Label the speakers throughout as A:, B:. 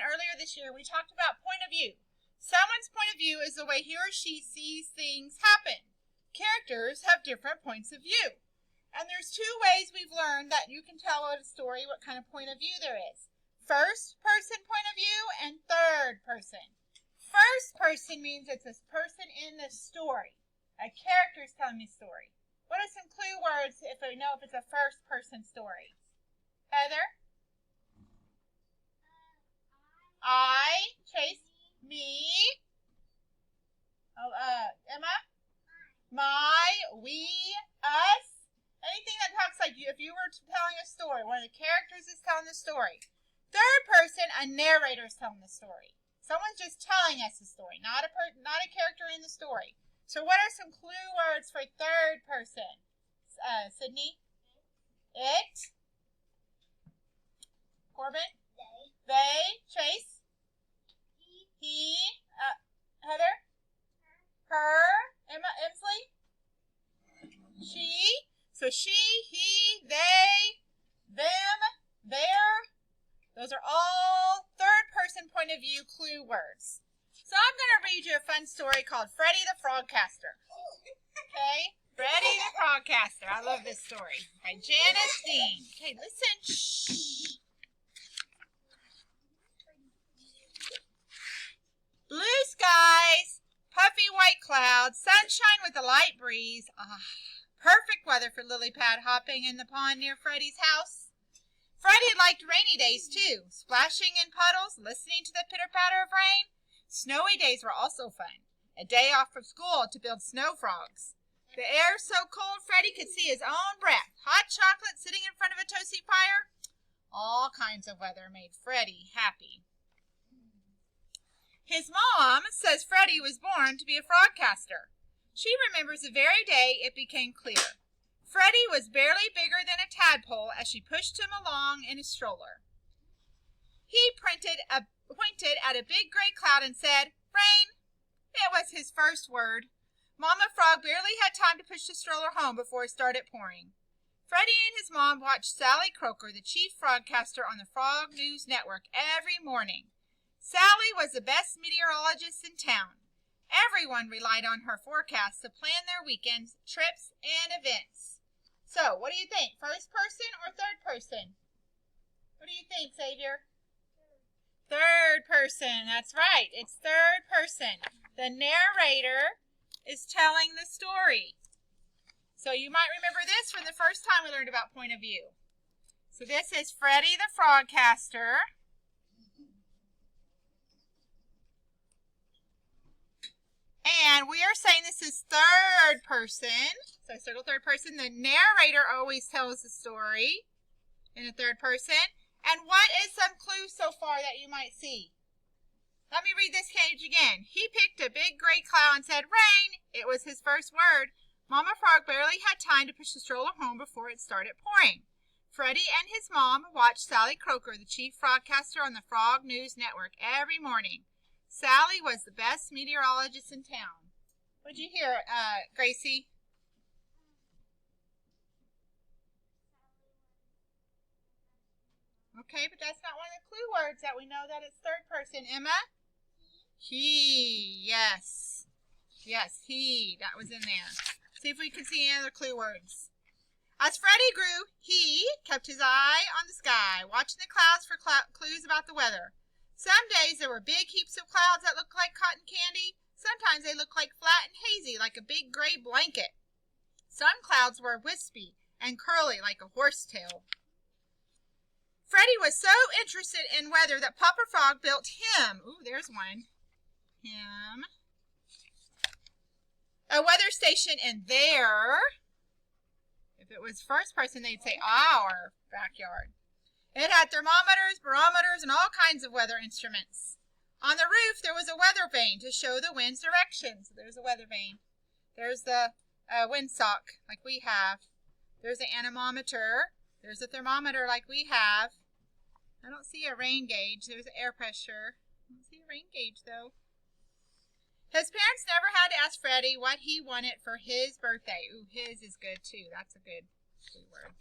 A: earlier this year, we talked about point of view. Someone's point of view is the way he or she sees things happen. Characters have different points of view. And there's two ways we've learned that you can tell a story what kind of point of view there is. First person point of view and third person. First person means it's this person in the story. A character is telling the story. What are some clue words if we know if it's a first person story? Heather? I, Chase, me. Oh, Emma? My, we, us. Anything that talks like you. If you were telling a story, one of the characters is telling the story. Third person, a narrator is telling the story. Someone's just telling us the story, not a character in the story. So what are some clue words for third person? Sydney? It. Corbin? They. Chase? He. Heather? Her. Emma. Emsley? She. So she, he, they, them, their. Those are all third person point of view clue words. So I'm going to read you a fun story called Freddie the Frogcaster. Okay? Freddie the Frogcaster. I love this story. By Janice Dean. Okay, listen. Shh. Blue skies, puffy white clouds, sunshine with a light breeze. Perfect weather for lily pad hopping in the pond near Freddie's house. Freddie liked rainy days too, splashing in puddles, listening to the pitter-patter of rain. Snowy days were also fun. A day off from school to build snow frogs. The air so cold Freddie could see his own breath. Hot chocolate sitting in front of a toasty fire. All kinds of weather made Freddie happy. His mom says Freddie was born to be a frogcaster. She remembers the very day it became clear. Freddie was barely bigger than a tadpole as she pushed him along in his stroller. He pointed at a big gray cloud and said, "Rain." It was his first word. Mama Frog barely had time to push the stroller home before it started pouring. Freddie and his mom watched Sally Croaker, the chief frogcaster on the Frog News Network, every morning. Sally was the best meteorologist in town. Everyone relied on her forecasts to plan their weekends, trips, and events. So, what do you think? First person or third person? What do you think, Xavier? Third person. That's right. It's third person. The narrator is telling the story. So you might remember this from the first time we learned about point of view. So this is Freddie the Frogcaster. And we are saying this is third person. So circle third person. The narrator always tells the story in the third person. And what is some clues so far that you might see? Let me read this page again. He picked a big gray cloud and said, "Rain." It was his first word. Mama Frog barely had time to push the stroller home before it started pouring. Freddie and his mom watched Sally Croaker, the chief frogcaster on the Frog News Network, every morning. Sally was the best meteorologist in town. What'd you hear, Gracie? Okay, but that's not one of the clue words that we know that it's third person. Emma? He. Yes. Yes, he. That was in there. See if we can see any other clue words. As Freddie grew, he kept his eye on the sky, watching the clouds for clues about the weather. Some days there were big heaps of clouds that looked like cotton candy. Sometimes they looked like flat and hazy, like a big gray blanket. Some clouds were wispy and curly like a horsetail. Freddie was so interested in weather that Papa Frog built him. Ooh, there's one. Him. A weather station in their. If it was first person, they'd say our backyard. It had thermometers, barometers, and all kinds of weather instruments. On the roof, there was a weather vane to show the wind's direction. So there's a weather vane. There's the windsock, like we have. There's the anemometer. There's a thermometer, like we have. I don't see a rain gauge. There's the air pressure. I don't see a rain gauge, though. His parents never had to ask Freddie what he wanted for his birthday. Ooh, his is good, too. That's a good word.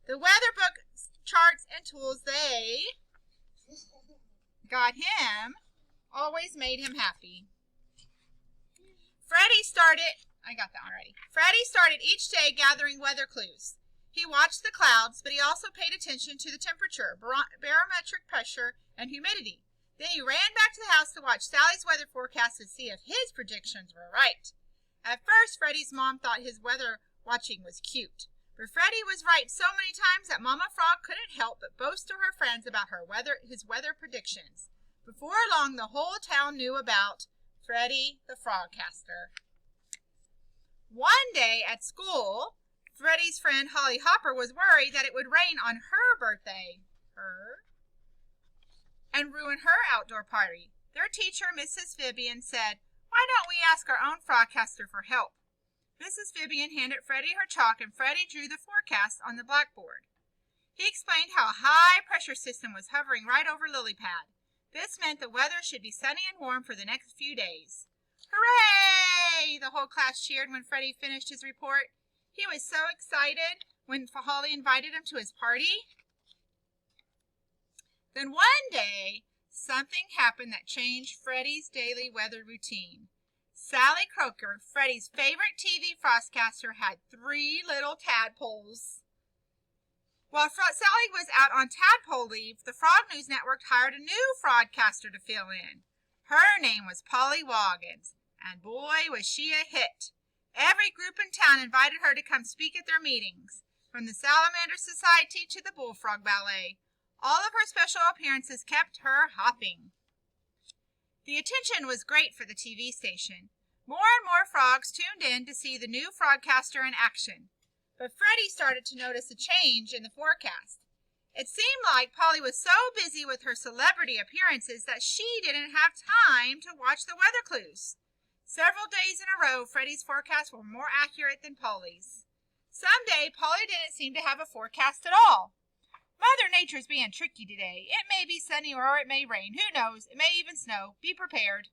A: The weather book, charts, and tools, they got him always made him happy. Freddie started each day gathering weather clues. He watched the clouds, but he also paid attention to the temperature, barometric pressure, and humidity. Then he ran back to the house to watch Sally's weather forecast to see if his predictions were right. At first, Freddie's mom thought his weather watching was cute. But Freddie was right so many times that Mama Frog couldn't help but boast to her friends about his weather predictions. Before long, the whole town knew about Freddie the Frogcaster. One day at school, Freddie's friend Holly Hopper was worried that it would rain on her birthday and ruin her outdoor party. Their teacher, Mrs. Vivian, said, "Why don't we ask our own Frogcaster for help?" Mrs. Vivian handed Freddie her chalk, and Freddie drew the forecast on the blackboard. He explained how a high-pressure system was hovering right over Lilypad. This meant the weather should be sunny and warm for the next few days. Hooray! The whole class cheered when Freddie finished his report. He was so excited when Holly invited him to his party. Then one day, something happened that changed Freddie's daily weather routine. Sally Croaker, Freddie's favorite TV frostcaster, had 3 little tadpoles. While Sally was out on tadpole leave, the Frog News Network hired a new frogcaster to fill in. Her name was Polly Woggins, and boy was she a hit. Every group in town invited her to come speak at their meetings, from the Salamander Society to the Bullfrog Ballet. All of her special appearances kept her hopping. The attention was great for the TV station. More and more frogs tuned in to see the new frogcaster in action. But Freddie started to notice a change in the forecast. It seemed like Polly was so busy with her celebrity appearances that she didn't have time to watch the weather clues. Several days in a row, Freddie's forecasts were more accurate than Polly's. Someday, Polly didn't seem to have a forecast at all. Mother Nature's being tricky today. It may be sunny or it may rain. Who knows? It may even snow. Be prepared.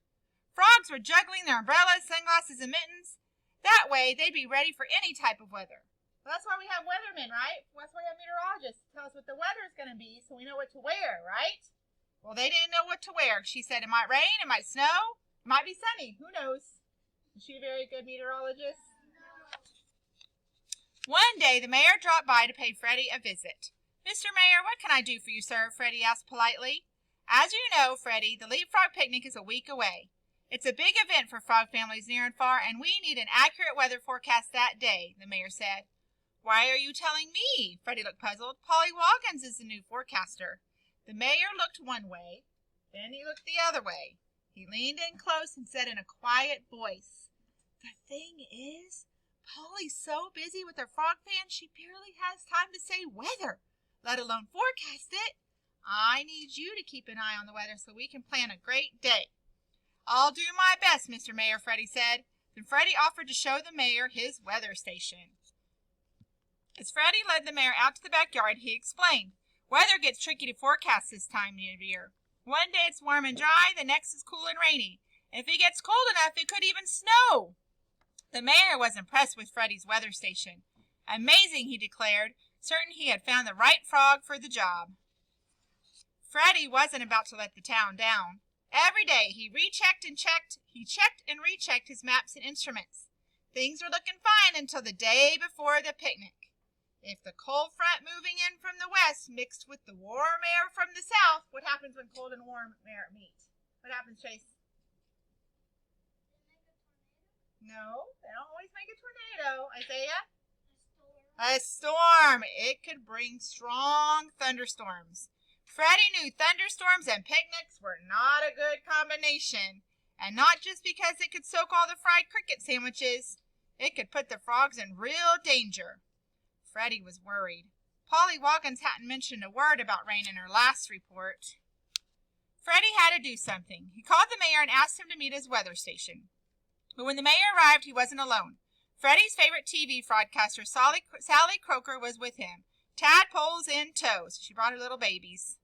A: Frogs were juggling their umbrellas, sunglasses, and mittens. That way, they'd be ready for any type of weather. Well, that's why we have weathermen, right? That's why we have meteorologists to tell us what the weather is going to be so we know what to wear, right? Well, they didn't know what to wear. She said it might rain, it might snow, it might be sunny. Who knows? Is she a very good meteorologist? One day, the mayor dropped by to pay Freddie a visit. "Mr. Mayor, what can I do for you, sir?" Freddie asked politely. "As you know, Freddie, the Leapfrog Picnic is a week away. It's a big event for frog families near and far, and we need an accurate weather forecast that day," the mayor said. "Why are you telling me?" Freddie looked puzzled. "Polly Woggins is the new forecaster." The mayor looked one way, then he looked the other way. He leaned in close and said in a quiet voice, "The thing is, Polly's so busy with her frog fan she barely has time to say weather, let alone forecast it. I need you to keep an eye on the weather so we can plan a great day." "I'll do my best, Mr. Mayor," Freddie said. Then Freddie offered to show the mayor his weather station. As Freddie led the mayor out to the backyard, he explained, "Weather gets tricky to forecast this time of year. One day it's warm and dry, the next is cool and rainy. And if it gets cold enough, it could even snow." The mayor was impressed with Freddie's weather station. "Amazing," he declared, certain he had found the right frog for the job. Freddie wasn't about to let the town down. Every day he checked and rechecked his maps and instruments. Things were looking fine until the day before the picnic. If the cold front moving in from the west mixed with the warm air from the south, what happens when cold and warm air meet? What happens, Chase? No, they don't always make a tornado. Isaiah? A storm. It could bring strong thunderstorms. Freddie knew thunderstorms and picnics were not a good combination. And not just because it could soak all the fried cricket sandwiches. It could put the frogs in real danger. Freddie was worried. Polly Woggins hadn't mentioned a word about rain in her last report. Freddie had to do something. He called the mayor and asked him to meet his weather station. But when the mayor arrived, he wasn't alone. Freddie's favorite TV broadcaster, Sally Croaker, was with him, tadpoles in tow, so she brought her little babies.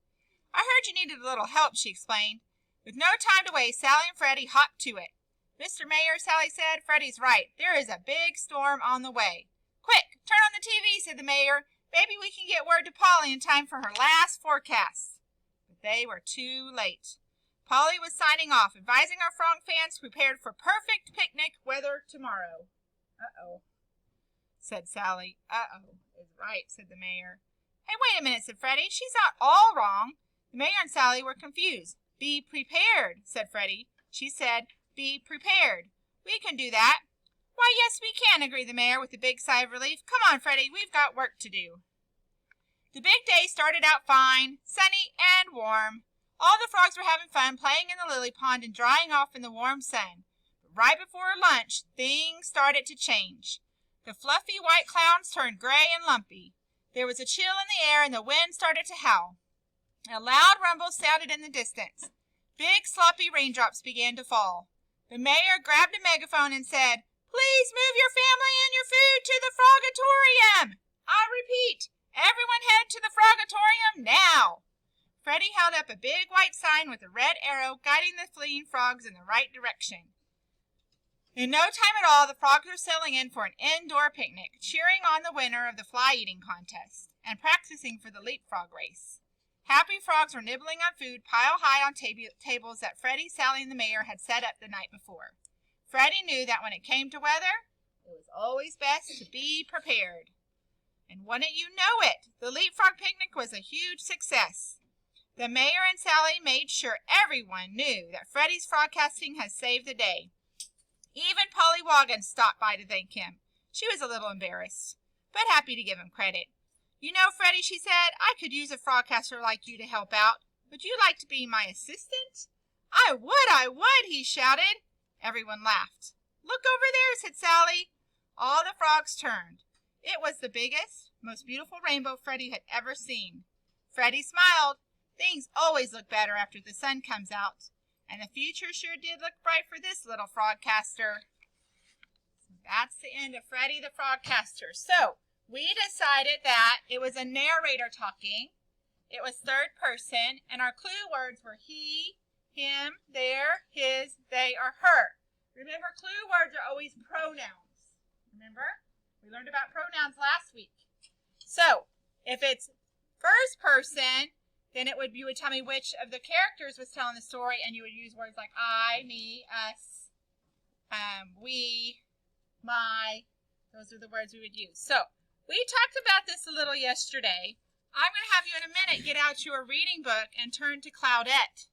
A: "I heard you needed a little help," she explained. With no time to waste, Sally and Freddie hopped to it. "Mr. Mayor," Sally said, "Freddie's right. There is a big storm on the way." "Quick, turn on the TV," said the mayor. "Maybe we can get word to Polly in time for her last forecast." But they were too late. Polly was signing off, advising our frog fans prepared for perfect picnic weather tomorrow. Uh-oh, said Sally. Uh-oh is right, said the mayor. Hey, wait a minute, said Freddie. She's not all wrong. The mayor and Sally were confused. Be prepared, said Freddie. She said, be prepared. We can do that. Why, yes, we can, agreed the mayor with a big sigh of relief. Come on, Freddie, we've got work to do. The big day started out fine, sunny and warm. All the frogs were having fun playing in the lily pond and drying off in the warm sun. But right before lunch, things started to change. The fluffy white clouds turned gray and lumpy. There was a chill in the air and the wind started to howl. A loud rumble sounded in the distance. Big sloppy raindrops began to fall. The mayor grabbed a megaphone and said, "Please move your family and your food to the Frogatorium. I repeat, everyone head to the Frogatorium now." Freddie held up a big white sign with a red arrow guiding the fleeing frogs in the right direction. In no time at all, the frogs were settling in for an indoor picnic, cheering on the winner of the fly-eating contest and practicing for the leapfrog race. Happy frogs were nibbling on food piled high on tables that Freddie, Sally, and the mayor had set up the night before. Freddie knew that when it came to weather, it was always best to be prepared. And wouldn't you know it, the leapfrog picnic was a huge success. The mayor and Sally made sure everyone knew that Freddie's frogcasting had saved the day. Even Polly Woggins stopped by to thank him. She was a little embarrassed, but happy to give him credit. "You know, Freddie," she said, "I could use a frogcaster like you to help out. Would you like to be my assistant?" I would, he shouted. Everyone laughed. "Look over there," said Sally. All the frogs turned. It was the biggest, most beautiful rainbow Freddie had ever seen. Freddie smiled. Things always look better after the sun comes out, and the future sure did look bright for this little frogcaster. That's the end of Freddie the Frogcaster. So, we decided that it was a narrator talking. It was third person, and our clue words were he, him, their, his, they, or her. Remember, clue words are always pronouns. Remember? We learned about pronouns last week. So, if it's first person, then you would tell me which of the characters was telling the story, and you would use words like I, me, us, we, my. Those are the words we would use. So, we talked about this a little yesterday. I'm going to have you in a minute get out your reading book and turn to Claudette.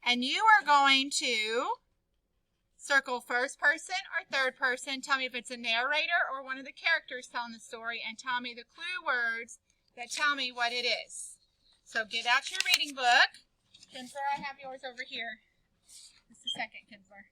A: And you are going to circle first person or third person. Tell me if it's a narrator or one of the characters telling the story, and tell me the clue words that tell me what it is. So get out your reading book. Kinsler, I have yours over here. Just a second, Kinsler.